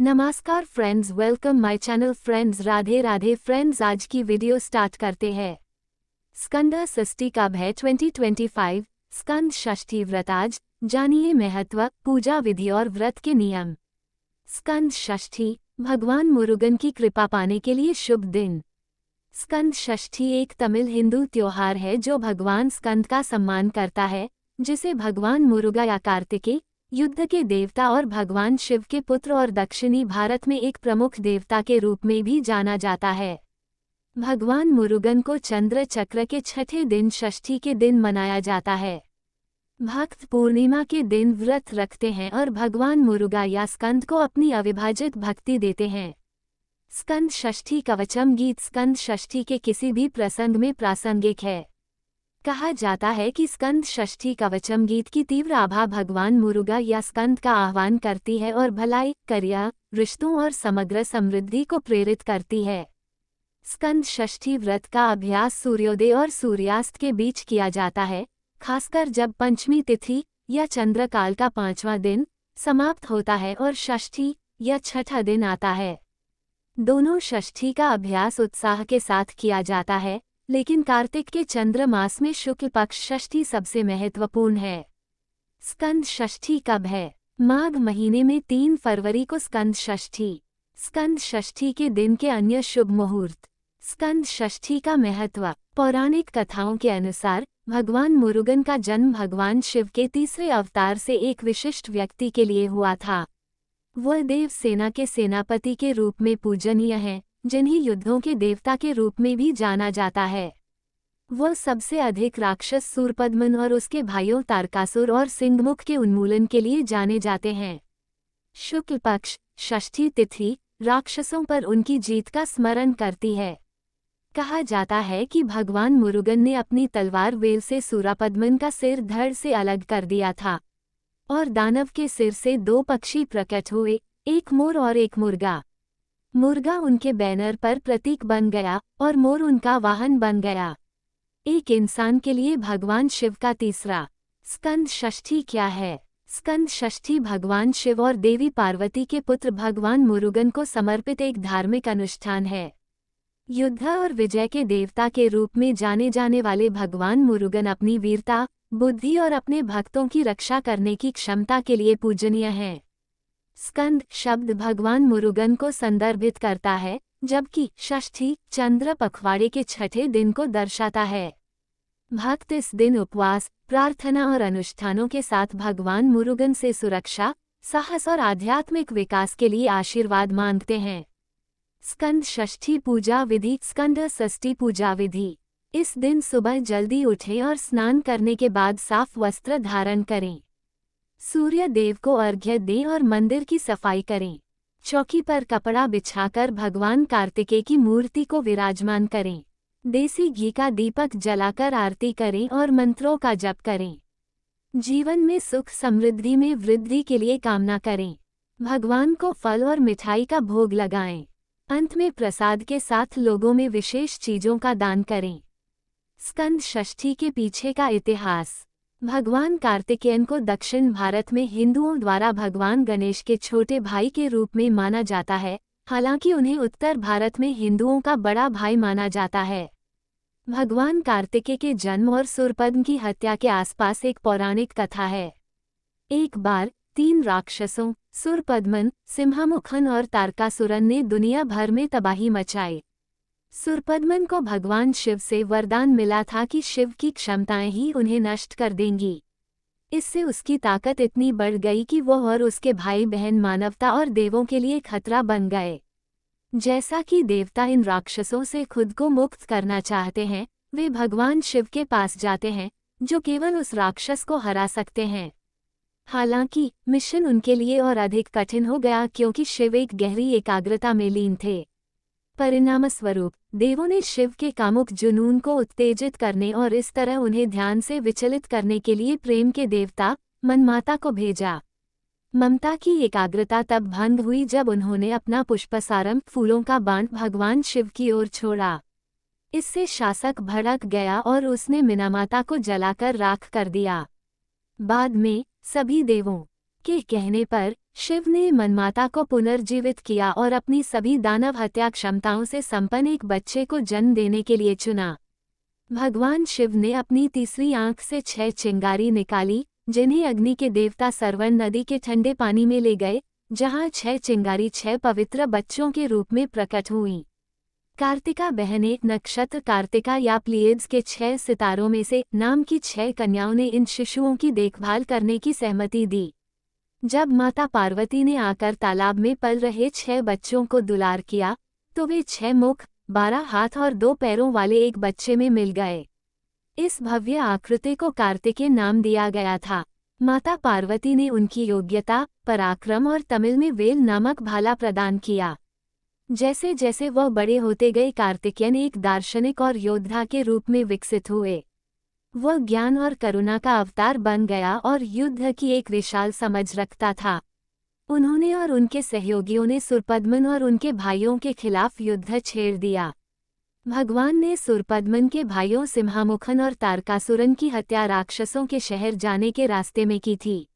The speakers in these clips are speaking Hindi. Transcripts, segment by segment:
नमस्कार friends, welcome my channel friends. Radhe Radhe friends, आज की वीडियो स्टार्ट करते हैं। स्कंद षष्ठी का भय 2025 स्कंद षष्ठी व्रत। आज जानिए महत्व, पूजा विधि और व्रत के नियम। स्कंद षष्ठी भगवान मुरुगन की कृपा पाने के लिए शुभ दिन। स्कंद षष्ठी एक तमिल हिंदू त्योहार है जो भगवान स्कंद का सम्मान करता है, जिसे भगवान मुरुगा या कार्तिकेय, युद्ध के देवता और भगवान शिव के पुत्र और दक्षिणी भारत में एक प्रमुख देवता के रूप में भी जाना जाता है। भगवान मुरुगन को चंद्र चक्र के छठे दिन षष्ठी के दिन मनाया जाता है। भक्त पूर्णिमा के दिन व्रत रखते हैं और भगवान मुरुगा या स्कंद को अपनी अविभाजित भक्ति देते हैं। स्कंद षष्ठी कवचम गीत स्कंद षष्ठी के किसी भी प्रसंग में प्रासंगिक है। कहा जाता है कि स्कंद षष्ठी कवचम गीत की तीव्र आभा भगवान मुरुगा या स्कंद का आह्वान करती है और भलाई, करिया, रिश्तों और समग्र समृद्धि को प्रेरित करती है। स्कंद षष्ठी व्रत का अभ्यास सूर्योदय और सूर्यास्त के बीच किया जाता है, खासकर जब पंचमी तिथि या चंद्रकाल का 5वां दिन समाप्त होता है और षष्ठी या छठा दिन आता है। दोनों षष्ठी का अभ्यास उत्साह के साथ किया जाता है, लेकिन कार्तिक के चंद्र मास में शुक्ल पक्ष षष्ठी सबसे महत्वपूर्ण है। स्कंद षष्ठी कब है? माघ महीने में 3 फरवरी को स्कंद षष्ठी। स्कंद षष्ठी के दिन के अन्य शुभ मुहूर्त। स्कंद षष्ठी का महत्व। पौराणिक कथाओं के अनुसार भगवान मुरुगन का जन्म भगवान शिव के तीसरे अवतार से एक विशिष्ट व्यक्ति के लिए हुआ था। वह देव सेना के सेनापति के रूप में पूजनीय हैं, जिन्हें युद्धों के देवता के रूप में भी जाना जाता है। वह सबसे अधिक राक्षस सूरपद्मन और उसके भाइयों तारकासुर और सिंहमुख के उन्मूलन के लिए जाने जाते हैं। शुक्ल पक्ष षष्ठी तिथि राक्षसों पर उनकी जीत का स्मरण करती है। कहा जाता है कि भगवान मुरुगन ने अपनी तलवार वेल से सूरपद्मन का सिर धड़ से अलग कर दिया था और दानव के सिर से 2 पक्षी प्रकट हुए, एक मोर और एक मुर्गा। मुर्गा उनके बैनर पर प्रतीक बन गया और मोर उनका वाहन बन गया। एक इंसान के लिए भगवान शिव का तीसरा। स्कंद षष्ठी क्या है? स्कंद षष्ठी भगवान शिव और देवी पार्वती के पुत्र भगवान मुरुगन को समर्पित एक धार्मिक अनुष्ठान है। युद्ध और विजय के देवता के रूप में जाने जाने वाले भगवान मुरुगन अपनी वीरता, बुद्धि और अपने भक्तों की रक्षा करने की क्षमता के लिए पूजनीय हैं। स्कंद शब्द भगवान मुरुगन को संदर्भित करता है, जबकि षष्ठी चंद्र पखवाड़े के छठे दिन को दर्शाता है। भक्त इस दिन उपवास, प्रार्थना और अनुष्ठानों के साथ भगवान मुरुगन से सुरक्षा, साहस और आध्यात्मिक विकास के लिए आशीर्वाद मांगते हैं। स्कंद षष्ठी पूजा विधि। स्कंद षष्ठी पूजा विधि। इस दिन सुबह जल्दी उठें और स्नान करने के बाद साफ वस्त्र धारण करें। सूर्य देव को अर्घ्य दें और मंदिर की सफाई करें। चौकी पर कपड़ा बिछाकर भगवान कार्तिकेय की मूर्ति को विराजमान करें। देसी घी का दीपक जलाकर आरती करें और मंत्रों का जप करें। जीवन में सुख समृद्धि में वृद्धि के लिए कामना करें। भगवान को फल और मिठाई का भोग लगाएं। अंत में प्रसाद के साथ लोगों में विशेष चीजों का दान करें। स्कंद षष्ठी के पीछे का इतिहास। भगवान कार्तिकेयन को दक्षिण भारत में हिंदुओं द्वारा भगवान गणेश के छोटे भाई के रूप में माना जाता है, हालांकि उन्हें उत्तर भारत में हिंदुओं का बड़ा भाई माना जाता है। भगवान कार्तिकेय के जन्म और सूरपद्म की हत्या के आसपास एक पौराणिक कथा है। एक बार 3 राक्षसों सूरपद्मन, सिंहमुखन और तारकासुरन ने दुनिया भर में तबाही मचाई। सूरपद्मन को भगवान शिव से वरदान मिला था कि शिव की क्षमताएं ही उन्हें नष्ट कर देंगी। इससे उसकी ताकत इतनी बढ़ गई कि वो और उसके भाई बहन मानवता और देवों के लिए खतरा बन गए। जैसा कि देवता इन राक्षसों से खुद को मुक्त करना चाहते हैं, वे भगवान शिव के पास जाते हैं, जो केवल उस राक्षस को हरा सकते हैं। हालांकि मिशन उनके लिए और अधिक कठिन हो गया, क्योंकि शिव एक गहरी एकाग्रता में लीन थे। परिणामस्वरूप देवों ने शिव के कामुक जुनून को उत्तेजित करने और इस तरह उन्हें ध्यान से विचलित करने के लिए प्रेम के देवता मनमाता को भेजा। ममता की एकाग्रता तब भंग हुई जब उन्होंने अपना पुष्पसारम फूलों का बाण भगवान शिव की ओर छोड़ा। इससे शासक भड़क गया और उसने मीनामाता को जलाकर राख कर दिया। बाद में सभी देवों के कहने पर शिव ने मनमाता को पुनर्जीवित किया और अपनी सभी दानव हत्या क्षमताओं से संपन्न एक बच्चे को जन्म देने के लिए चुना। भगवान शिव ने अपनी तीसरी आंख से 6 चिंगारी निकाली, जिन्हें अग्नि के देवता सरवन नदी के ठंडे पानी में ले गए, जहां 6 चिंगारी 6 पवित्र बच्चों के रूप में प्रकट हुईं। कार्तिका बहन एक नक्षत्र कार्तिका या प्लियड्स के 6 सितारों में से नाम की 6 कन्याओं ने इन शिशुओं की देखभाल करने की सहमति दी। जब माता पार्वती ने आकर तालाब में पल रहे 6 बच्चों को दुलार किया, तो वे 6 मुख, 12 हाथ और 2 पैरों वाले एक बच्चे में मिल गए। इस भव्य आकृति को कार्तिकेय नाम दिया गया था। माता पार्वती ने उनकी योग्यता, पराक्रम और तमिल में वेल नामक भाला प्रदान किया। जैसे जैसे वह बड़े होते गए, कार्तिकेयन एक दार्शनिक और योद्धा के रूप में विकसित हुए। वह ज्ञान और करुणा का अवतार बन गया और युद्ध की एक विशाल समझ रखता था। उन्होंने और उनके सहयोगियों ने सुरपद्मन और उनके भाइयों के खिलाफ युद्ध छेड़ दिया। भगवान ने सुरपद्मन के भाइयों सिम्हामुखन और तारकासुरन की हत्या राक्षसों के शहर जाने के रास्ते में की थी।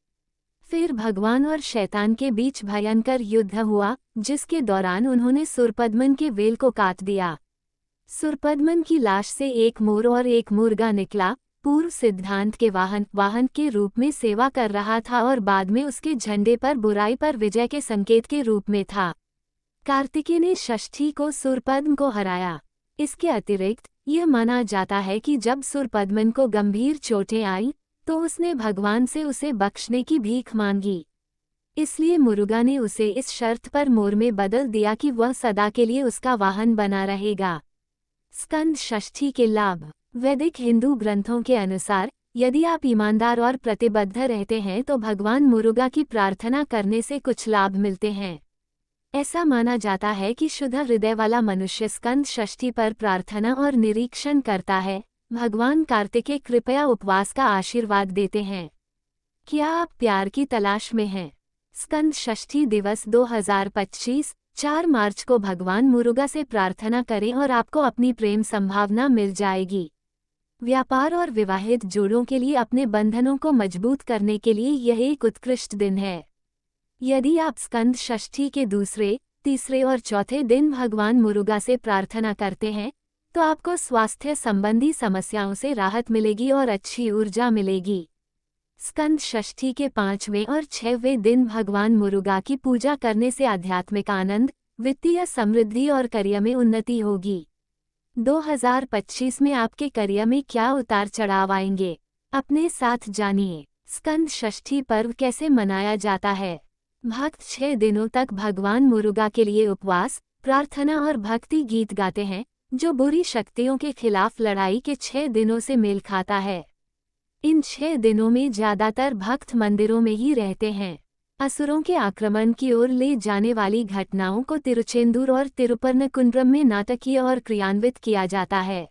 फिर भगवान और शैतान के बीच भयंकर युद्ध हुआ, जिसके दौरान उन्होंने सुरपद्मन के वेल को काट दिया। सुरपद्मन की लाश से एक मोर और एक मुर्गा निकला। पूर्व सिद्धांत के वाहन के रूप में सेवा कर रहा था और बाद में उसके झंडे पर बुराई पर विजय के संकेत के रूप में था। कार्तिकेय ने षष्ठी को सुरपद्म को हराया। इसके अतिरिक्त यह माना जाता है कि जब सुरपद्मन को गंभीर चोटें आईं, तो उसने भगवान से उसे बख्शने की भीख मांगी। इसलिए मुरुगा ने उसे इस शर्त पर मोर में बदल दिया कि वह सदा के लिए उसका वाहन बना रहेगा। स्कंद षष्ठी के लाभ। वैदिक हिंदू ग्रंथों के अनुसार, यदि आप ईमानदार और प्रतिबद्ध रहते हैं तो भगवान मुरुगा की प्रार्थना करने से कुछ लाभ मिलते हैं। ऐसा माना जाता है कि शुद्ध हृदय वाला मनुष्य स्कंद षष्ठी पर प्रार्थना और निरीक्षण करता है। भगवान कार्तिकेय कृपया उपवास का आशीर्वाद देते हैं। क्या आप प्यार की तलाश में हैं? स्कंद षष्ठी दिवस 2025, 4 मार्च को भगवान मुरुगा से प्रार्थना करें और आपको अपनी प्रेम संभावना मिल जाएगी। व्यापार और विवाहित जोड़ों के लिए अपने बंधनों को मजबूत करने के लिए यह एक उत्कृष्ट दिन है। यदि आप स्कंद षष्ठी के दूसरे, तीसरे और चौथे दिन भगवान मुरुगा से प्रार्थना करते हैं, तो आपको स्वास्थ्य संबंधी समस्याओं से राहत मिलेगी और अच्छी ऊर्जा मिलेगी। स्कंद षष्ठी के 5वें और 6वें दिन भगवान मुरुगा की पूजा करने से आध्यात्मिक आनंद, वित्तीय समृद्धि और करियर में उन्नति होगी। 2025 में आपके करियर में क्या उतार चढ़ाव आएंगे, अपने साथ जानिए। स्कंद षष्ठी पर्व कैसे मनाया जाता है? भक्त 6 दिनों तक भगवान मुरुगा के लिए उपवास, प्रार्थना और भक्ति गीत गाते हैं, जो बुरी शक्तियों के खिलाफ लड़ाई के 6 दिनों से मेल खाता है। इन 6 दिनों में ज्यादातर भक्त मंदिरों में ही रहते हैं। असुरों के आक्रमण की ओर ले जाने वाली घटनाओं को तिरुचेंदूर और तिरुपरनकुंड्रम में नाटकीय और क्रियान्वित किया जाता है।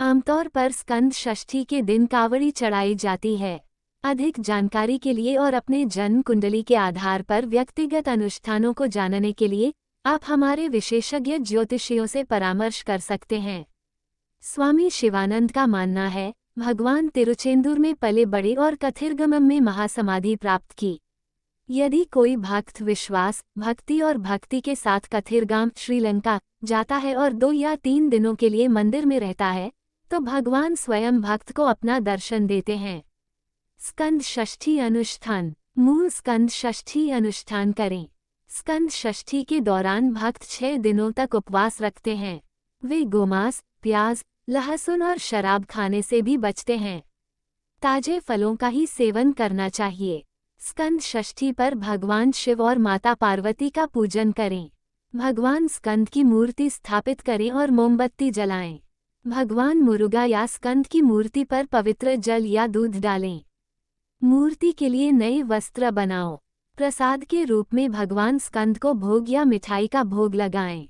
आमतौर पर स्कंद षष्ठी के दिन कावड़ी चढ़ाई जाती है। अधिक जानकारी के लिए और अपने जन्म कुंडली के आधार पर व्यक्तिगत अनुष्ठानों को जानने के लिए आप हमारे विशेषज्ञ ज्योतिषियों से परामर्श कर सकते हैं। स्वामी शिवानंद का मानना है, भगवान तिरुचेंदूर में पले बड़े और कथिरगमम में महासमाधि प्राप्त की। यदि कोई भक्त विश्वास, भक्ति और भक्ति के साथ कथिरगाम श्रीलंका जाता है और 2 या 3 दिनों के लिए मंदिर में रहता है, तो भगवान स्वयं भक्त को अपना दर्शन देते हैं। स्कंद षष्ठी अनुष्ठान। मूल स्कंद षष्ठी अनुष्ठान करें। स्कंद षष्ठी के दौरान भक्त 6 दिनों तक उपवास रखते हैं। वे गोमांस, प्याज, लहसुन और शराब खाने से भी बचते हैं। ताजे फलों का ही सेवन करना चाहिए। स्कंद षष्ठी पर भगवान शिव और माता पार्वती का पूजन करें। भगवान स्कंद की मूर्ति स्थापित करें और मोमबत्ती जलाएं। भगवान मुरुगा या स्कंद की मूर्ति पर पवित्र जल या दूध डालें। मूर्ति के लिए नए वस्त्र बनाओ। प्रसाद के रूप में भगवान स्कंद को भोग या मिठाई का भोग लगाएं।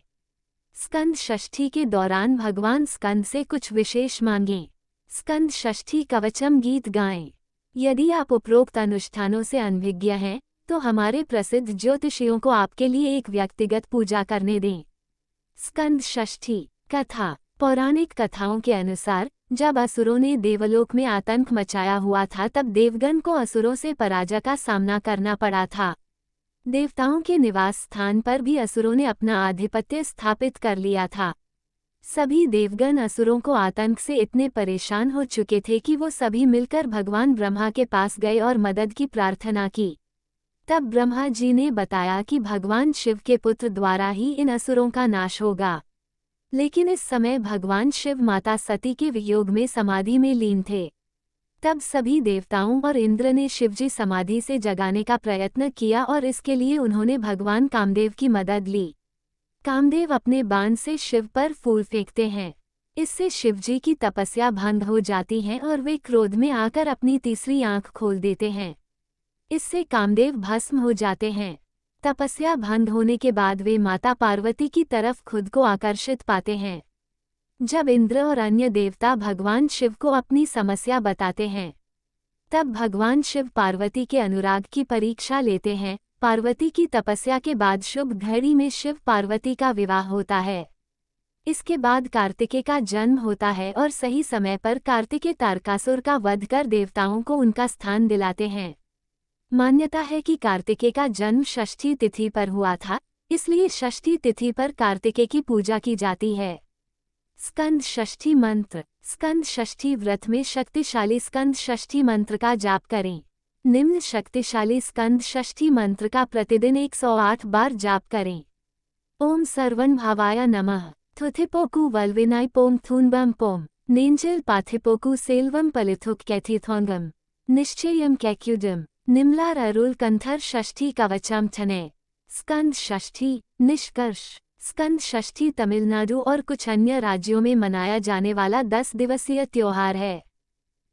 स्कंद षष्ठी के दौरान भगवान स्कंद से कुछ विशेष मांगें। स्कंद षष्ठी कवचम गीत गाएं। यदि आप उपरोक्त अनुष्ठानों से अनभिज्ञ हैं, तो हमारे प्रसिद्ध ज्योतिषियों को आपके लिए एक व्यक्तिगत पूजा करने दें। स्कंद षष्ठी कथा। पौराणिक कथाओं के अनुसार, जब असुरों ने देवलोक में आतंक मचाया हुआ था, तब देवगण को असुरों से पराजय का सामना करना पड़ा था। देवताओं के निवास स्थान पर भी असुरों ने अपना आधिपत्य स्थापित कर लिया था। सभी देवगण असुरों को आतंक से इतने परेशान हो चुके थे कि वो सभी मिलकर भगवान ब्रह्मा के पास गए और मदद की प्रार्थना की। तब ब्रह्मा जी ने बताया कि भगवान शिव के पुत्र द्वारा ही इन असुरों का नाश होगा। लेकिन इस समय भगवान शिव माता सती के वियोग में समाधि में लीन थे। तब सभी देवताओं और इंद्र ने शिवजी समाधि से जगाने का प्रयत्न किया और इसके लिए उन्होंने भगवान कामदेव की मदद ली। कामदेव अपने बाण से शिव पर फूल फेंकते हैं। इससे शिवजी की तपस्या भंग हो जाती है और वे क्रोध में आकर अपनी तीसरी आंख खोल देते हैं। इससे कामदेव भस्म हो जाते हैं। तपस्या भंग होने के बाद वे माता पार्वती की तरफ खुद को आकर्षित पाते हैं। जब इंद्र और अन्य देवता भगवान शिव को अपनी समस्या बताते हैं, तब भगवान शिव पार्वती के अनुराग की परीक्षा लेते हैं। पार्वती की तपस्या के बाद शुभ घड़ी में शिव पार्वती का विवाह होता है। इसके बाद कार्तिकेय का जन्म होता है और सही समय पर कार्तिकेय तारकासुर का वध कर देवताओं को उनका स्थान दिलाते हैं। मान्यता है कि कार्तिकेय का जन्म षष्ठी तिथि पर हुआ था, इसलिए षष्ठी तिथि पर कार्तिकेय की पूजा की जाती है। स्कंद षष्ठी मंत्र। स्कंद षष्ठी व्रत में शक्तिशाली स्कंद षष्ठी मंत्र का जाप करें। निम्न शक्तिशाली स्कंद षष्ठी मंत्र का प्रतिदिन 108 बार जाप करें। ओम सर्वन भावाय नमः। थुथिपोकु वल्विनाय पोम थूनबम पोम। नेंजिल पाथिपोकु सेल्वम पलिथुक कैथिथोंगम। निश्चयम कैक्युडम। निम्लार अरुल कंथर षष्ठी कवचम ठने। स्कंद षष्ठी। निष्कर्ष। स्कंद षष्ठी तमिलनाडु और कुछ अन्य राज्यों में मनाया जाने वाला 10 दिवसीय त्योहार है।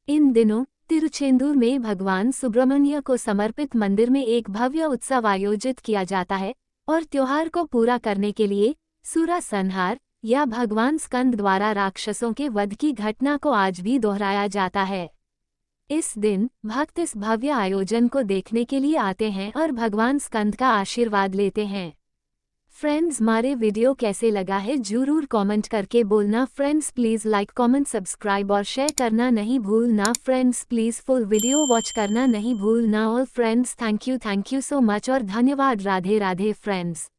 इन दिनों तिरुचेंदूर में भगवान सुब्रमण्य को समर्पित मंदिर में एक भव्य उत्सव आयोजित किया जाता है और त्योहार को पूरा करने के लिए सूरा संहार या भगवान स्कंद द्वारा राक्षसों के वध की घटना को आज भी दोहराया जाता है। इस दिन भक्त इस भव्य आयोजन को देखने के लिए आते हैं और भगवान स्कंद का आशीर्वाद लेते हैं। फ्रेंड्स, हमारे वीडियो कैसे लगा है जरूर कमेंट करके बोलना। Friends please like comment subscribe और शेयर करना नहीं भूलना। Friends please full video watch करना नहीं भूलना। All friends thank you so much और धन्यवाद। राधे राधे फ्रेंड्स।